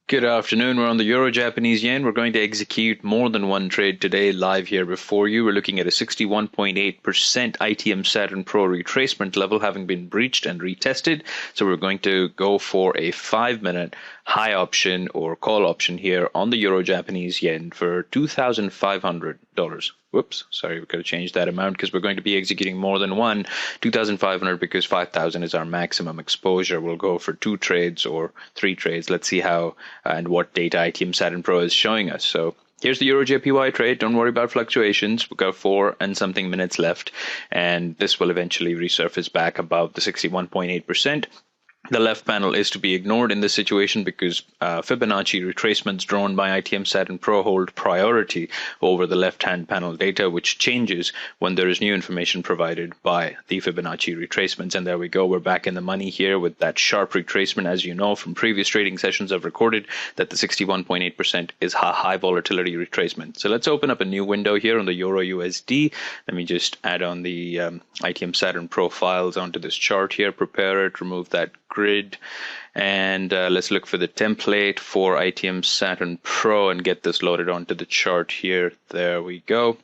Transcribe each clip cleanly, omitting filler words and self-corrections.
Good afternoon. We're on the Euro Japanese yen. We're going to execute more than one trade today live here before you. We're looking at a 61.8% ITM Saturn Pro retracement level having been breached and retested. So we're going to go for a 5-minute high option or call option here on the Euro Japanese yen for $2,500. Whoops, sorry, we've got to change that amount because we're going to be executing more than one. 2,500 because 5,000 is our maximum exposure. We'll go for 2 trades or 3 trades. Let's see how and what data ITM Saturn Pro is showing us. So here's the Euro JPY trade. Don't worry about fluctuations. We've got 4 and something minutes left, and this will eventually resurface back above the 61.8%. The left panel is to be ignored in this situation because Fibonacci retracements drawn by ITM Saturn Pro hold priority over the left-hand panel data, which changes when there is new information provided by the Fibonacci retracements. And there we go. We're back in the money here with that sharp retracement. As you know from previous trading sessions, I've recorded that the 61.8% is a high volatility retracement. So let's open up a new window here on the Euro USD. Let me just add on the ITM Saturn Pro files onto this chart here, prepare it, remove that grid, and let's look for the template for ITM Saturn Pro and get this loaded onto the chart here. There we go.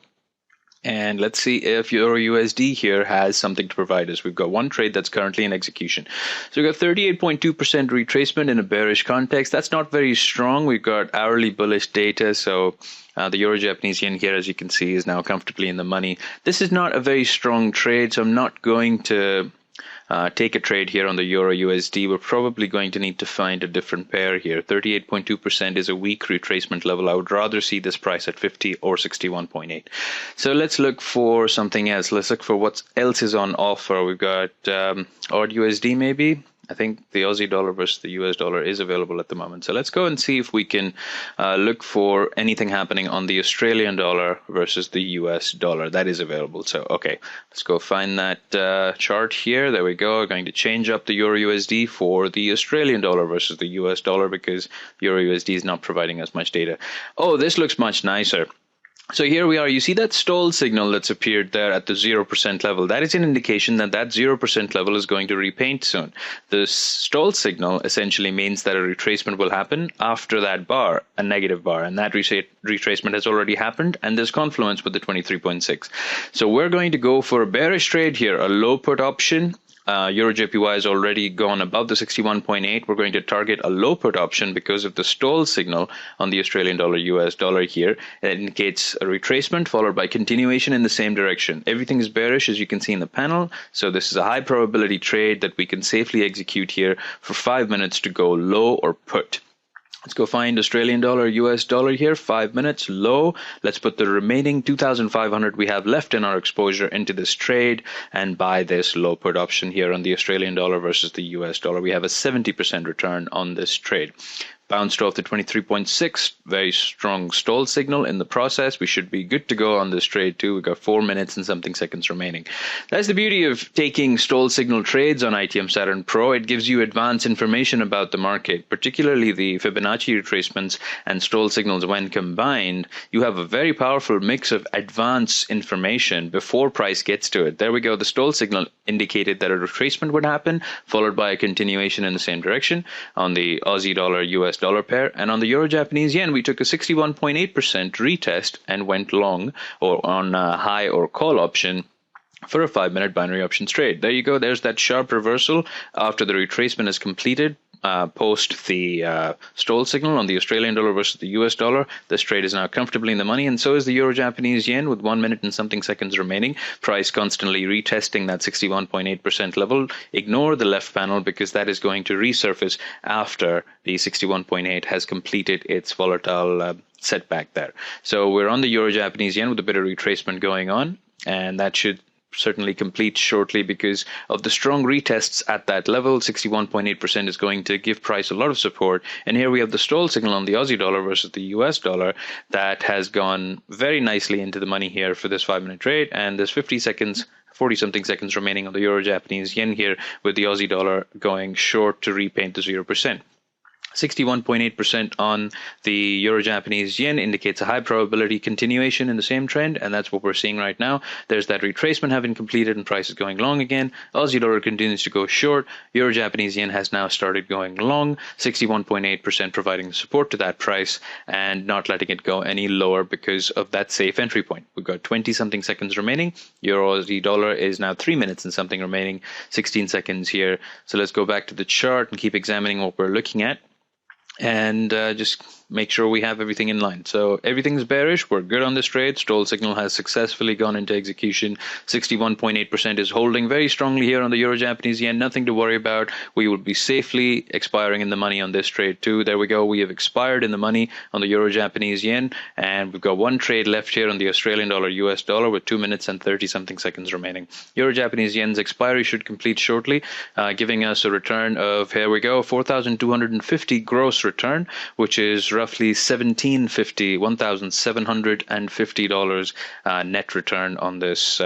And let's see if Euro USD here has something to provide us. We've got one trade that's currently in execution. So we've got 38.2% retracement in a bearish context. That's not very strong. We've got hourly bullish data. So the Euro Japanese yen here, as you can see, is now comfortably in the money. This is not a very strong trade, so I'm not going to take a trade here on the Euro USD. We're probably going to need to find a different pair here. 38.2% is a weak retracement level. I would rather see this price at 50 or 61.8. So let's look for something else. Let's look for what else is on offer. We've got AUD USD maybe. I think the Aussie dollar versus the US dollar is available at the moment. So let's go and see if we can look for anything happening on the Australian dollar versus the US dollar. That is available. So, okay, let's go find that chart here. There we go. We're going to change up the Euro USD for the Australian dollar versus the US dollar because Euro USD is not providing us much data. Oh, this looks much nicer. So here we are. You see that stall signal that's appeared there at the 0% level. That is an indication that that 0% level is going to repaint soon. The stall signal essentially means that a retracement will happen after that bar, a negative bar, and that retracement has already happened, and there's confluence with the 23.6. So we're going to go for a bearish trade here, a low put option. Euro JPY has already gone above the 61.8. We're going to target a low put option because of the stall signal on the Australian dollar US dollar here. It indicates a retracement followed by continuation in the same direction. Everything is bearish, as you can see in the panel. So this is a high probability trade that we can safely execute here for 5 minutes to go low or put. Let's go find Australian dollar, US dollar here, 5 minutes, low. Let's put the remaining 2,500 we have left in our exposure into this trade and buy this low put option here on the Australian dollar versus the US dollar. We have a 70% return on this trade. Bounced off the 23.6, very strong stall signal in the process. We should be good to go on this trade too. We've got 4 minutes and something seconds remaining. That's the beauty of taking stall signal trades on ITM Saturn Pro. It gives you advanced information about the market, particularly the Fibonacci retracements and stall signals when combined. You have a very powerful mix of advanced information before price gets to it. There we go. The stall signal indicated that a retracement would happen, followed by a continuation in the same direction on the Aussie dollar, US dollar pair. And on the Euro Japanese yen, we took a 61.8% retest and went long or on a high or call option for a 5-minute binary options trade. There you go. There's that sharp reversal after the retracement is completed. Post the stall signal on the Australian dollar versus the US dollar. This trade is now comfortably in the money, and so is the Euro Japanese yen with 1 minute and something seconds remaining. Price constantly retesting that 61.8% level. Ignore the left panel because that is going to resurface after the 61.8 has completed its volatile setback there. So we're on the Euro Japanese yen with a bit of retracement going on, and that should certainly complete shortly because of the strong retests at that level. 61.8% is going to give price a lot of support. And here we have the stall signal on the Aussie dollar versus the US dollar that has gone very nicely into the money here for this 5-minute trade. And there's 50 seconds 40 something seconds remaining on the Euro Japanese yen here with the Aussie dollar going short to repaint the 0%. 61.8% on the Euro-Japanese yen indicates a high probability continuation in the same trend, and that's what we're seeing right now. There's that retracement having completed and price is going long again. Aussie dollar continues to go short. Euro-Japanese yen has now started going long, 61.8% providing support to that price and not letting it go any lower because of that safe entry point. We've got 20-something seconds remaining. Euro-Aussie dollar is now 3 minutes and something remaining, 16 seconds here. So let's go back to the chart and keep examining what we're looking at. And just make sure we have everything in line. So everything's bearish. We're good on this trade. Stall signal has successfully gone into execution. 61.8% is holding very strongly here on the Euro-Japanese yen. Nothing to worry about. We will be safely expiring in the money on this trade too. There we go. We have expired in the money on the Euro-Japanese yen. And we've got one trade left here on the Australian dollar, US dollar with 2 minutes and 30-something seconds remaining. Euro-Japanese yen's expiry should complete shortly, giving us a return of, here we go, 4,250 gross return, which is roughly $1,750 net return on this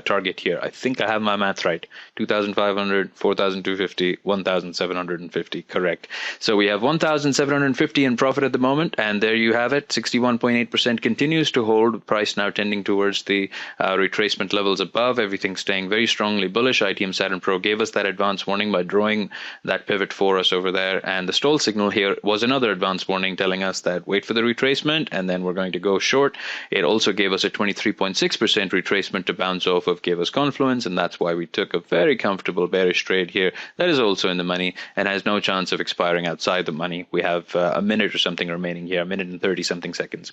target here. I think I have my math right. 2,500, 4,250, 1,750. Correct. So we have 1,750 in profit at the moment, and there you have it. 61.8% continues to hold. Price now tending towards the retracement levels above. Everything staying very strongly bullish. ITM Saturn Pro gave us that advance warning by drawing that pivot for us over there, and the stall signal here was another advance warning telling us that wait for the retracement, and then we're going to go short. It also gave us a 23.6% retracement to bounce off of, gave us confluence, and that's why we took a very comfortable bearish trade here that is also in the money and has no chance of expiring outside the money. We have a minute or something remaining here, a minute and 30-something seconds.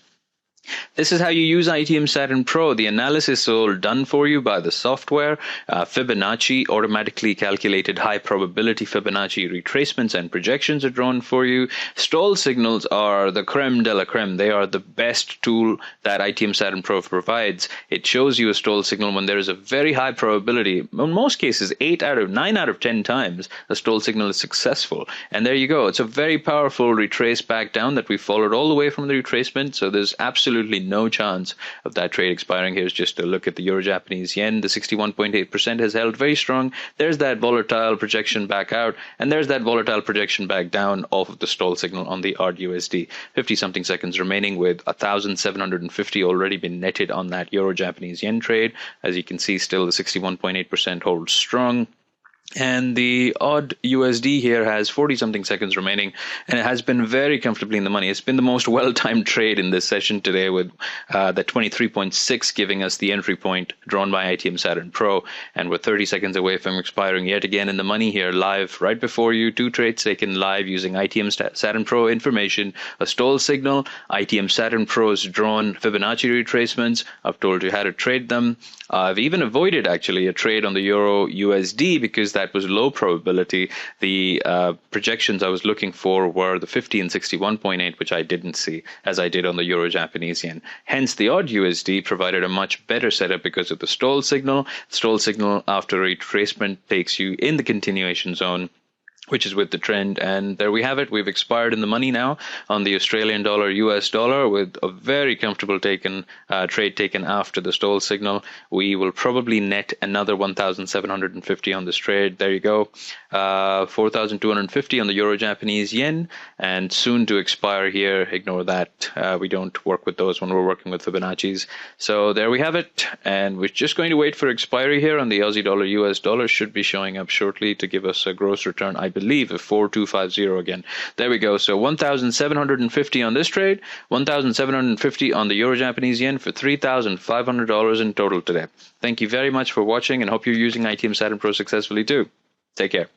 This is how you use ITM Saturn Pro. The analysis is all done for you by the software. Fibonacci, automatically calculated high probability Fibonacci retracements and projections are drawn for you. Stall signals are the creme de la creme. They are the best tool that ITM Saturn Pro provides. It shows you a stall signal when there is a very high probability. In most cases, 9 out of 10 times, a stall signal is successful. And there you go. It's a very powerful retrace back down that we followed all the way from the retracement. So there's absolutely no chance of that trade expiring. Here's just a look at the Euro-Japanese yen. The 61.8% has held very strong. There's that volatile projection back out, and there's that volatile projection back down off of the stall signal on the ARD USD. 50-something seconds remaining with 1,750 already been netted on that Euro-Japanese yen trade. As you can see, still the 61.8% holds strong. And the odd USD here has 40-something seconds remaining, and it has been very comfortably in the money. It's been the most well-timed trade in this session today, with the 23.6 giving us the entry point drawn by ITM Saturn Pro, and we're 30 seconds away from expiring yet again in the money here, live right before you. 2 trades taken live using ITM Saturn Pro information, a stall signal, ITM Saturn Pro's drawn Fibonacci retracements. I've told you how to trade them. I've even avoided actually a trade on the Euro USD because that was low probability. The projections I was looking for were the 50 and 61.8, which I didn't see as I did on the Euro Japanese yen. Hence, the odd USD provided a much better setup because of the stall signal. Stall signal after retracement takes you in the continuation zone, which is with the trend. And there we have it. We've expired in the money now on the Australian dollar, US dollar, with a very comfortable trade taken after the stall signal. We will probably net another 1,750 on this trade. There you go. 4,250 on the Euro Japanese yen, and soon to expire here. Ignore that. We don't work with those when we're working with Fibonacci's. So there we have it. And we're just going to wait for expiry here on the Aussie dollar, US dollar. Should be showing up shortly to give us a gross return, I believe, of 4,250 again. There we go. So 1,750 on this trade, 1,750 on the Euro Japanese yen for $3,500 in total today. Thank you very much for watching, and hope you're using ITM Saturn Pro successfully too. Take care.